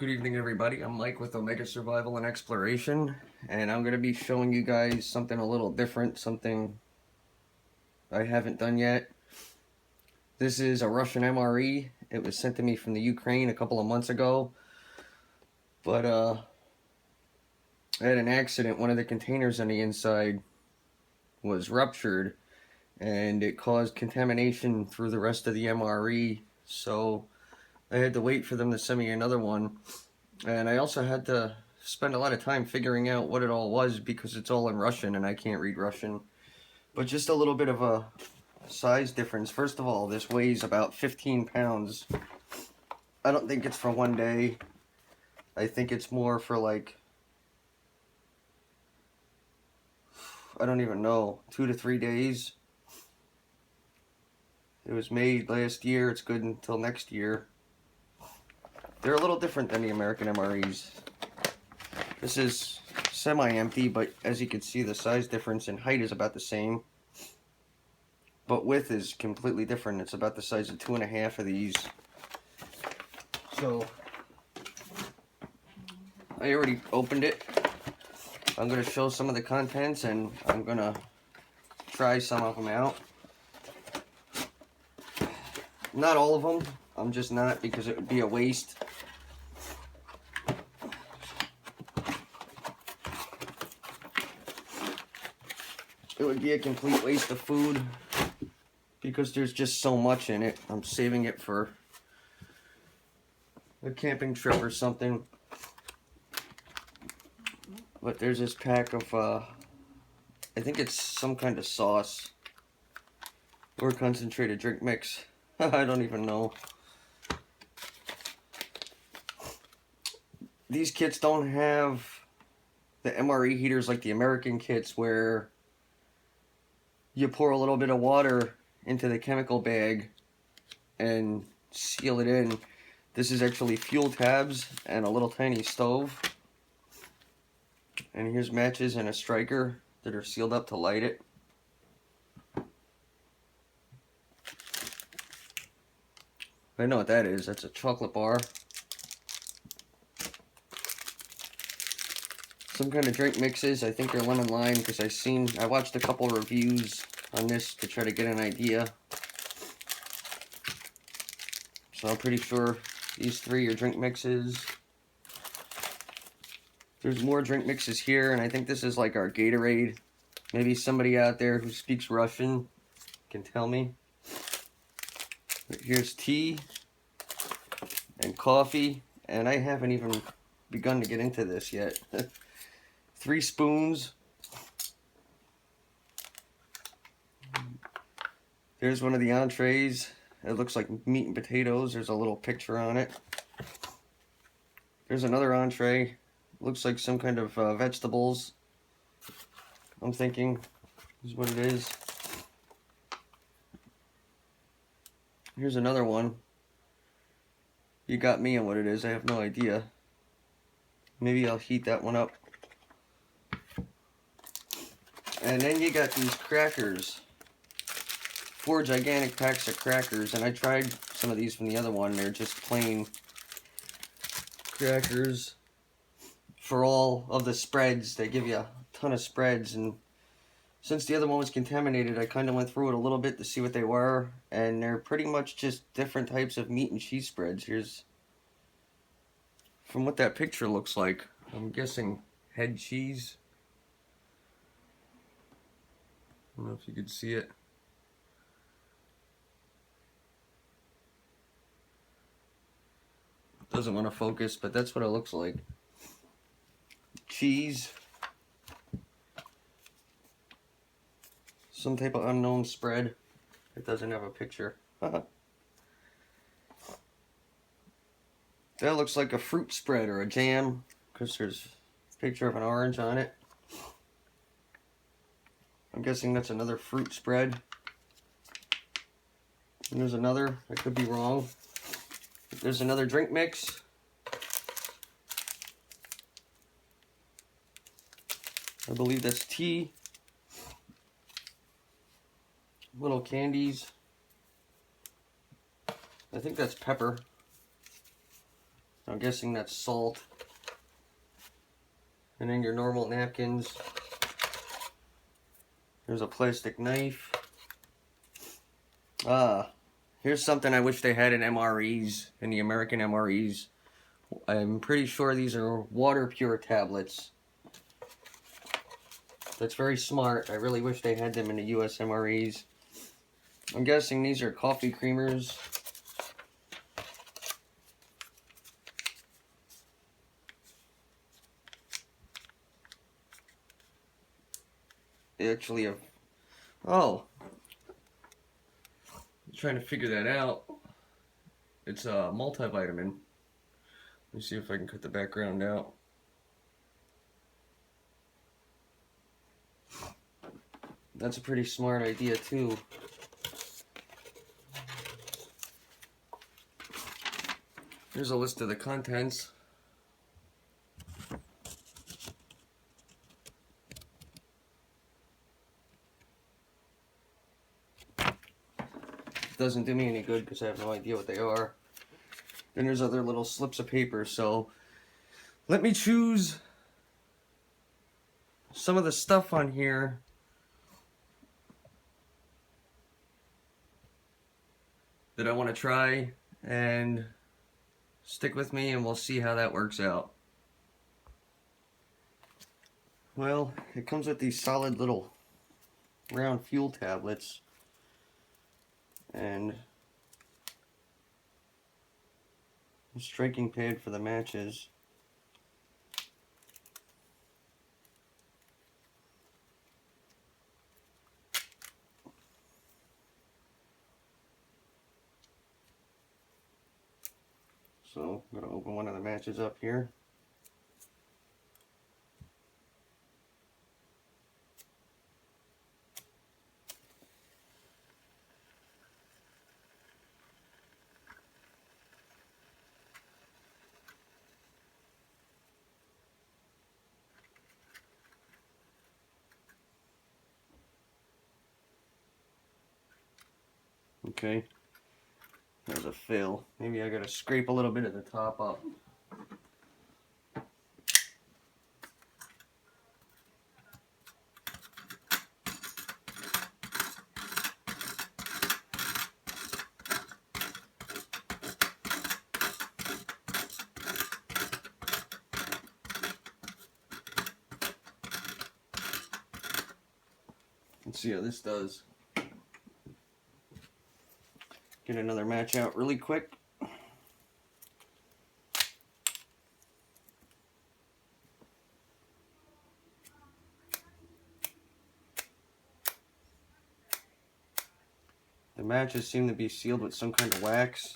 Good evening, everybody. I'm Mike with Omega Survival and Exploration, and I'm going to be showing you guys something a little different, something I haven't done yet. This is a Russian MRE. It was sent to me from the Ukraine a couple of months ago, but I had an accident. One of the containers on the inside was ruptured, and it caused contamination through the rest of the MRE, so I had to wait for them to send me another one. And I also had to spend a lot of time figuring out what it all was because it's all in Russian and I can't read Russian. But just a little bit of a size difference. First of all, this weighs about 15 pounds. I don't think it's for one day. I think it's more for like, I don't even know, 2 to 3 days. It was made last year. It's good until next year. They're a little different than the American MREs. This is semi-empty, but as you can see, the size difference in height is about the same. But width is completely different. It's about the size of 2.5 of these. So, I already opened it. I'm going to show some of the contents, and I'm going to try some of them out. Not all of them. I'm just not, because it would be a waste. It would be a complete waste of food because there's just so much in it. I'm saving it for a camping trip or something. But there's this pack of, I think it's some kind of sauce or concentrated drink mix. I don't even know. These kits don't have the MRE heaters like the American kits where you pour a little bit of water into the chemical bag and seal it in. This is actually fuel tabs and a little tiny stove. And here's matches and a striker that are sealed up to light it. I know what that is. That's a chocolate bar. Some kind of drink mixes. I think they're lemon lime because I watched a couple reviews on this to try to get an idea. So I'm pretty sure these three are drink mixes. There's more drink mixes here, and I think this is like our Gatorade. Maybe somebody out there who speaks Russian can tell me. But here's tea and coffee, and I haven't even begun to get into this yet. 3 spoons. There's one of the entrees. It looks like meat and potatoes. There's a little picture on it. There's another entree. Looks like some kind of vegetables. I'm thinking this is what it is. Here's another one. You got me on what it is. I have no idea. Maybe I'll heat that one up. And then you got these crackers. 4 gigantic packs of crackers, and I tried some of these from the other one. They're just plain crackers for all of the spreads. They give you a ton of spreads, and since the other one was contaminated, I kind of went through it a little bit to see what they were, and they're pretty much just different types of meat and cheese spreads. Here's from what that picture looks like. I'm guessing head cheese. I don't know if you could see it. Doesn't want to focus, but that's what it looks like. Cheese. Some type of unknown spread. It doesn't have a picture. That looks like a fruit spread or a jam, because there's a picture of an orange on it. I'm guessing that's another fruit spread. And there's another. I could be wrong. There's another drink mix. I believe that's tea. Little candies. I think that's pepper. I'm guessing that's salt. And then your normal napkins. There's a plastic knife. Here's something I wish they had in MREs, in the American MREs. I'm pretty sure these are water pure tablets. That's very smart. I really wish they had them in the US MREs. I'm guessing these are coffee creamers. They actually have... Oh! I'm trying to figure that out. It's a multivitamin. Let me see if I can cut the background out. That's a pretty smart idea too. Here's a list of the contents. Doesn't do me any good because I have no idea what they are. Then there's other little slips of paper, so let me choose some of the stuff on here that I want to try, and stick with me and we'll see how that works out. Well, it comes with these solid little round fuel tablets and a striking pad for the matches. So I'm going to open one of the matches up here. Okay, there's a fail. Maybe I gotta scrape a little bit of the top up. Let's see how this does. Get another match out really quick. The matches seem to be sealed with some kind of wax.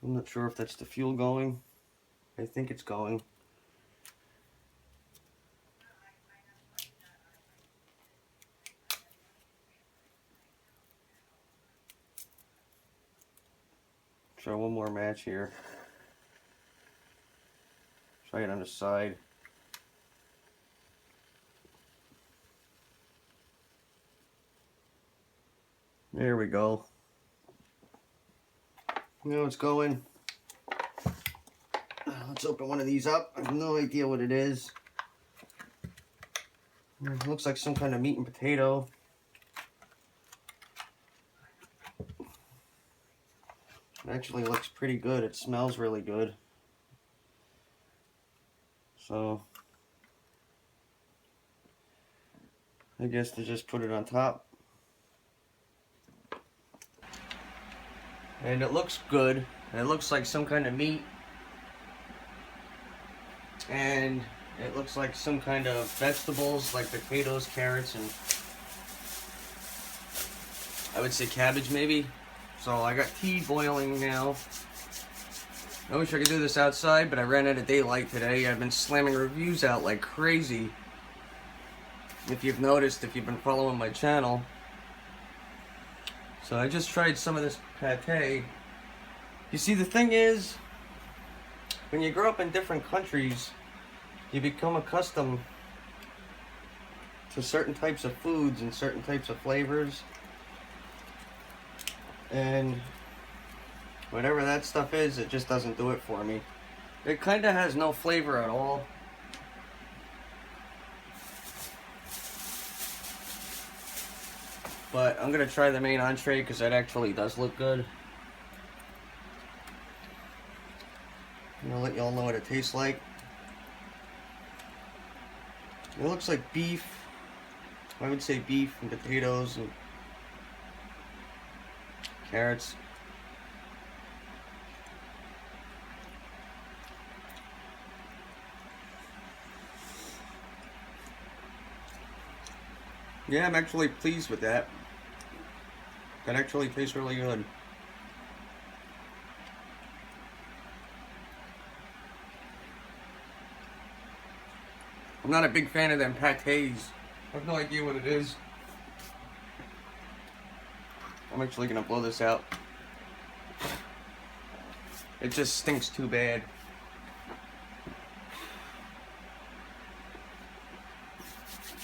I'm not sure if that's the fuel going. I think it's going. Try one more match here. Try it on the side. There we go. Now it's going. Let's open one of these up. I have no idea what it is. It looks like some kind of meat and potato. It actually looks pretty good. It smells really good. So I guess to just put it on top. And it looks good. It looks like some kind of meat. And it looks like some kind of vegetables, like potatoes, carrots, and I would say cabbage maybe. So I got tea boiling now. I wish I could do this outside, but I ran out of daylight today. I've been slamming reviews out like crazy. If you've noticed, if you've been following my channel. So I just tried some of this pate. You see, the thing is, when you grow up in different countries, you become accustomed to certain types of foods and certain types of flavors. And whatever that stuff is, it just doesn't do it for me. It kind of has no flavor at all. But I'm going to try the main entree because that actually does look good. I'm going to let y'all know what it tastes like. It looks like beef. I would say beef and potatoes and carrots. Yeah, I'm actually pleased with that. That actually tastes really good. I'm not a big fan of them pâtés. I have no idea what it is. I'm actually gonna blow this out. It just stinks too bad.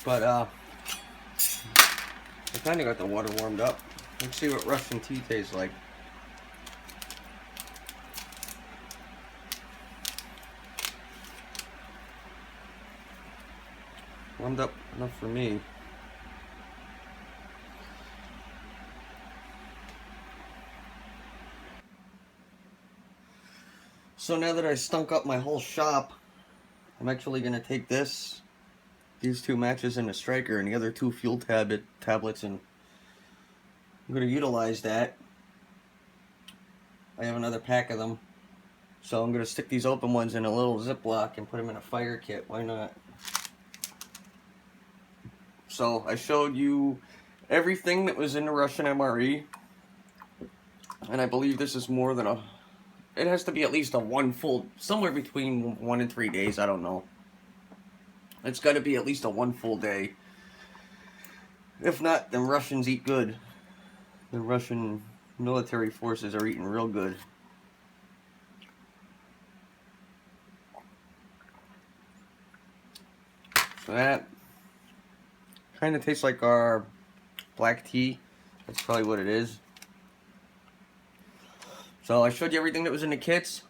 But I kinda got the water warmed up. Let's see what Russian tea tastes like. Warmed up enough for me. So now that I stunk up my whole shop, I'm actually going to take these two matches in the striker and the other two fuel tablets, and I'm going to utilize that. I have another pack of them. So I'm going to stick these open ones in a little Ziploc and put them in a fire kit. Why not? So I showed you everything that was in the Russian MRE. And I believe this is more than a... It has to be at least a one full... Somewhere between 1 and 3 days, I don't know. It's got to be at least a one full day. If not, then Russians eat good. The Russian military forces are eating real good. So that kind of tastes like our black tea. That's probably what it is. So I showed you everything that was in the kits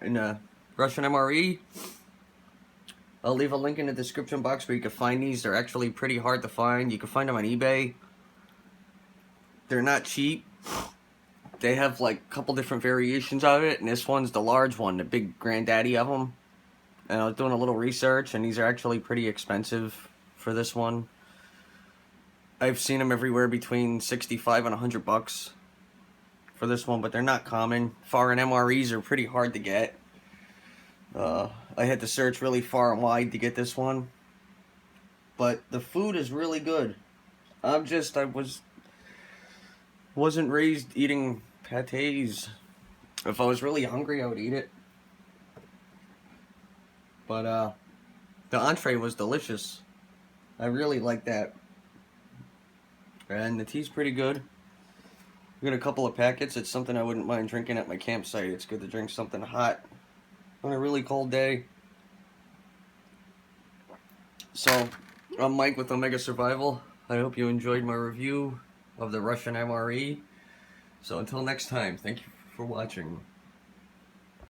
in the Russian MRE. I'll leave a link in the description box where you can find these. They're actually pretty hard to find. You can find them on eBay. They're not cheap. They have like a couple different variations of it, and this one's the large one, the big granddaddy of them. And I was doing a little research, and these are actually pretty expensive for this one. I've seen them everywhere between 65 and 100 bucks for this one, but they're not common. Foreign MREs are pretty hard to get. I had to search really far and wide to get this one. But the food is really good. I wasn't raised eating pâtés. If I was really hungry, I would eat it. But the entree was delicious. I really like that. And the tea's pretty good. I got a couple of packets. It's something I wouldn't mind drinking at my campsite. It's good to drink something hot on a really cold day. So, I'm Mike with Omega Survival. I hope you enjoyed my review of the Russian MRE. So until next time, thank you for watching.